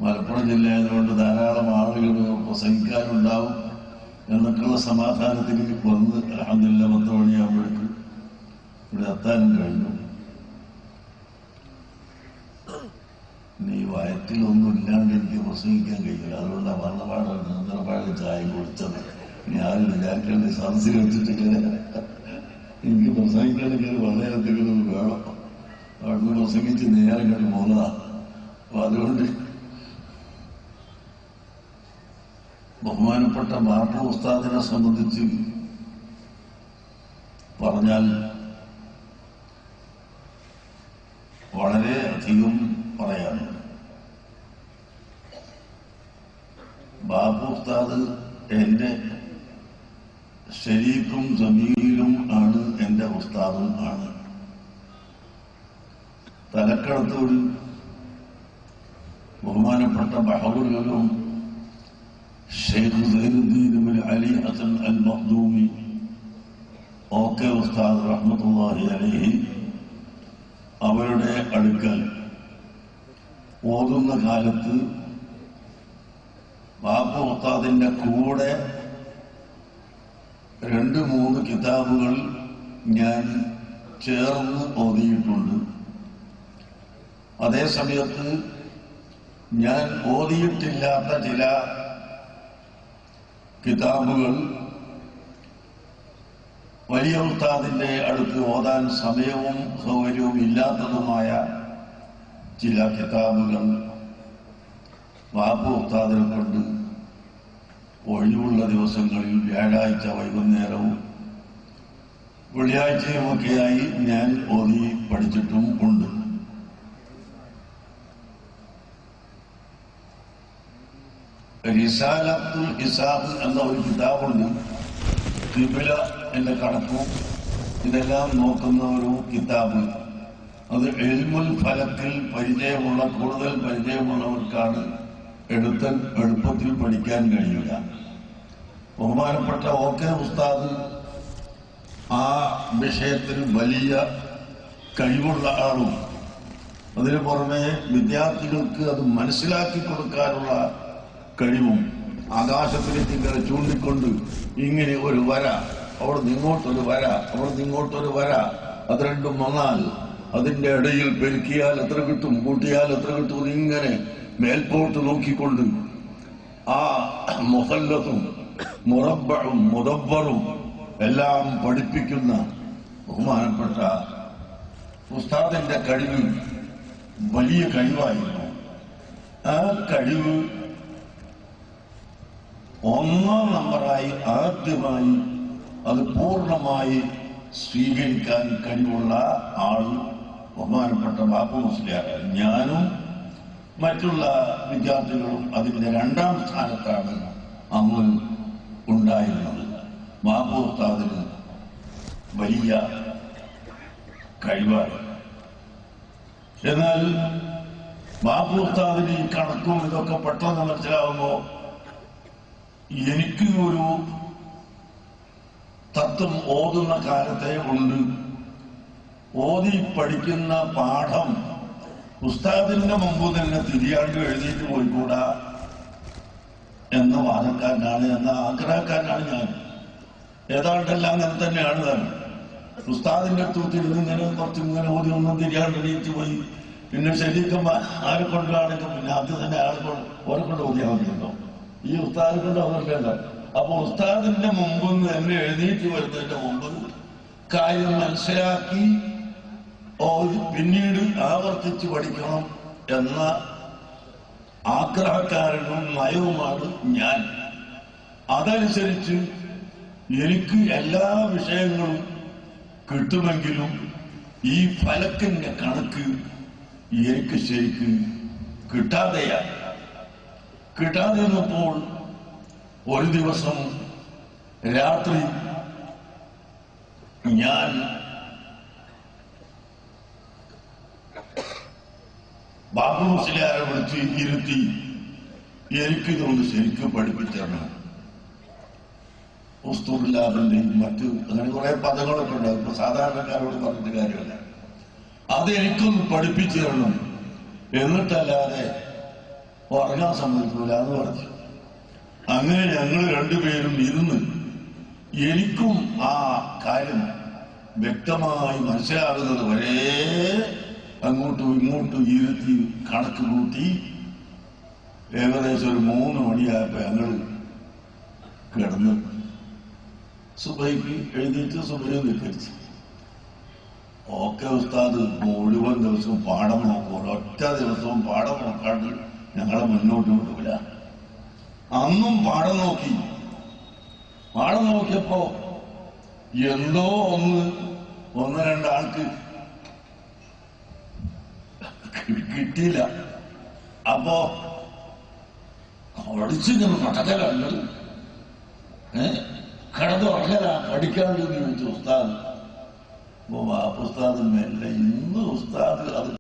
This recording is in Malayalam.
മലപ്പുറം ജില്ലയായതുകൊണ്ട് ധാരാളം ആളുകൾ പ്രസംഗിക്കാനുണ്ടാവും എന്നൊക്കെയുള്ള സമാധാനത്തിൽ വന്ന് അൽഹംദുലില്ലാഹ് 10 മണിയാകുമ്പോഴേക്ക് ഇവിടെ എത്താനും കഴിഞ്ഞു. ഈ വയറ്റിലൊന്നും ഇല്ലാണ്ട് എനിക്ക് പ്രസംഗിക്കാൻ കഴിയില്ല. അതുകൊണ്ട് വർണ്ണപാട് ചായ കുടിച്ചത്. ഇനി ആരും വിചാരിക്കേണ്ട സദസ്സിൽ വെച്ചിട്ടിങ്ങനെ എനിക്ക് പ്രസംഗിക്കണമെങ്കിൽ വളരെ എന്തെങ്കിലും വേണം. അവിടുന്ന് പ്രസംഗിച്ച് നേരം കണ്ട് പോകുന്നതാണ്. അപ്പൊ അതുകൊണ്ട് ബഹുമാനപ്പെട്ട ബാപ്പു ഉസ്താദിനെ സംബന്ധിച്ച് പറഞ്ഞാൽ വളരെ അധികം പറയാനുണ്ട്. ബാപ്പു ഉസ്താദ് എന്റെ ശരീക്കും ജമീലും ആണ്, എന്റെ ഉസ്താദും ആണ്. തലക്കടത്തോട് ബഹുമാനപ്പെട്ട ബഹറുലും ഷെയ്ഖ് സൈനുദ്ദീൻ ഇബ്നു അലി ഹസൻ അൽ മഖ്ദൂമി ഓക്കെ ഉസ്താദ് റഹ്മത്തുള്ളാഹി അലൈഹി അവരുടെ അടുക്കൽ ഓതുന്ന കാലത്ത് ബാപ്പു ഉസ്താദിന്റെ കൂടെ 2-3 കിതാബുകൾ ഞാൻ ചേർന്ന് ഓതിയിട്ടുണ്ട്. അതേ സമയത്ത് ഞാൻ ഓതിയിട്ടില്ലാത്ത ചില കിതാബുകൾ വലിയ ഉസ്താദിന്റെ അടുത്ത് ഓതാൻ സമയവും സൗകര്യവും ഇല്ലാത്തതുമായ ചില കിതാബുകൾ ബാപ്പു ഉസ്താദിനെ കൊണ്ട് ഒഴിവുള്ള ദിവസങ്ങളിൽ വ്യാഴാഴ്ച വൈകുന്നേരവും വെള്ളിയാഴ്ചയുമൊക്കെയായി ഞാൻ ഓതി പഠിച്ചിട്ടും ഉണ്ട്. റിസാലത്തുൽ ഹിസാബ് എന്ന ഒരു കിതാബുണ്ട്. ഖിബ്ല എന്റെ കണക്കും ഇതെല്ലാം നോക്കുന്ന ഒരു കിതാബ്. അത് ഇൽമുൽ ഫലത്തിൽ പരിചയമുള്ള കൂടുതൽ പരിചയമുള്ളവർക്കാണ് എളുപ്പത്തിൽ പഠിക്കാൻ കഴിയുക. ബഹുമാനപ്പെട്ട ഓക്കെ ഉസ്താദ് ആ വിഷയത്തിൽ വലിയ കഴിവുള്ള ആളും അതിനു പുറമെ വിദ്യാർത്ഥികൾക്ക് അത് മനസ്സിലാക്കി കൊടുക്കാനുള്ള കഴിവും ആകാശത്തിലേക്ക് ഇങ്ങനെ ചൂണ്ടിക്കൊണ്ട് ഇങ്ങനെ ഒരു വര, അവിടെ നിങ്ങോട്ടൊരു വര, അവിടെ നിങ്ങോട്ടൊരു വര, അത് രണ്ടും വന്നാൽ അതിന്റെ ഇടയിൽ പെരുക്കിയാൽ എത്ര കിട്ടും, കൂട്ടിയാൽ എത്ര കിട്ടും, ഇങ്ങനെ മേൽപോട്ട് നോക്കിക്കൊണ്ട് ആ മുസല്ലത്തും മുറബ്ബഉം മുദബ്ബറും എല്ലാം പഠിപ്പിക്കുന്ന ബഹുമാനപ്പെട്ട ഉസ്താദിന്റെ കഴിവ് വലിയ കഴിവായിരുന്നു. ആ കഴിവ് 1-ാം നമ്പറായി ആദ്യമായി അത് പൂർണ്ണമായി സ്വീകരിക്കാൻ കഴിവുള്ള ആൾ ബഹുമാനപ്പെട്ട ബാപ്പു മുസ്ലിയാർ. ഞാനും മറ്റുള്ള വിദ്യാർത്ഥികളും അതിന്റെ 2-ാം സ്ഥാനത്താണ് അന്ന് ഉണ്ടായിരുന്നത്. ബാപ്പു ഉസ്താദിന് വലിയ കഴിവാണ്. എന്നാൽ ബാപ്പു ഉസ്താദിന് ഈ കണക്കും ഇതൊക്കെ പെട്ടെന്ന് മനസ്സിലാവുമ്പോ എനിക്ക് ഒരു തത്വം ഓതുന്ന കാലത്തെ ഉണ്ട്. ഓതി പഠിക്കുന്ന പാഠം ഉസ്താദിന്റെ മുമ്പ് തന്നെ തിരിയാണ്ട് എഴുതിയിട്ട് പോയിക്കൂടാ എന്ന വാദക്കാരനാണ്, എന്ന ആഗ്രഹക്കാരനാണ് ഞാൻ. ഏതാണ്ടെല്ലാം അങ്ങനെ തന്നെയാണ് താൻ. ഉസ്താദിന്റെ അടുത്തിരുന്ന് ഇങ്ങനെ കുറച്ചിങ്ങനെ ഓതി ഒന്നും തിരിയാണ്ട് എണീറ്റ് പോയി. പിന്നെ ശരീരം ആരെ കൊണ്ടാണെങ്കിൽ പിന്നെ ആദ്യം തന്നെ ഓരെ കൊണ്ട് ഓതിയാൽ മതിയുണ്ടോ? ഈ ഉസ്താദിനെ കൊണ്ട് അവർക്ക്. അപ്പൊ ഉസ്താദിന്റെ മുമ്പ് തന്നെ എഴുന്നേറ്റ് വരുന്നതിന്റെ മുമ്പ് കാര്യം മനസ്സിലാക്കി പിന്നീട് ആവർത്തിച്ച് പഠിക്കണം എന്ന ആഗ്രഹക്കാരനും നയവുമാണ് ഞാൻ. അതനുസരിച്ച് എനിക്ക് എല്ലാ വിഷയങ്ങളും കിട്ടുമെങ്കിലും ഈ ഫലക്കിന്റെ കണക്ക് എനിക്ക് ശരിക്ക് കിട്ടാതെ വന്നപ്പോൾ ഒരു ദിവസം രാത്രി ഞാൻ ബാബു മുസ്ലിയാരെ വിളിച്ച് ഇരുത്തി എനിക്കിതൊന്ന് ശരിക്കും പഠിപ്പിച്ചിരണം. ഉസ്തുല്ലാബിന്റെയും മറ്റ് അങ്ങനെ കുറെ പദങ്ങളൊക്കെ ഉണ്ടാവും. ഇപ്പൊ സാധാരണക്കാരോട് പറഞ്ഞിട്ട് കാര്യമല്ല. അതെനിക്കൊന്ന് പഠിപ്പിച്ചു തരണം. എന്നിട്ടല്ലാതെ ഉറങ്ങാൻ സമ്മതിക്കൂല എന്ന് പറഞ്ഞു. അങ്ങനെ ഞങ്ങൾ രണ്ടുപേരും ഇരുന്ന് എനിക്കും ആ കാര്യം വ്യക്തമായി മനസ്സിലാകുന്നത് വരെ അങ്ങോട്ടും ഇങ്ങോട്ടും ഇരുത്തി കണക്ക് കൂട്ടി ഏകദേശം ഒരു 3 മണിയായപ്പോ ഞങ്ങൾ കിടന്ന് സുബൈക്ക് എഴുതിയിട്ട് സുബൈ നിൽക്കരിച്ചു. ഓക്കെ ഉസ്താദ് മുഴുവൻ ദിവസവും പാഠം നോക്കും, ഒരൊറ്റ ദിവസവും പാഠം നോക്കാണ്ട് ഞങ്ങളെ മുന്നോട്ട് വിടൂല. അന്നും പാഠം നോക്കിയപ്പോ എന്തോ ഒന്ന് രണ്ടാൾക്ക് കിട്ടിയില്ല. അപ്പോ പഠിച്ചിങ്ങനെ നടക്കലല്ലോ, കിടന്നുറങ്ങല പഠിക്കാണ്ട് ചോദിച്ചു ഉസ്താദ്. അപ്പൊ ഉസ്താദ് മെല്ലെ ഇന്ന് ഉസ്താദ് അത്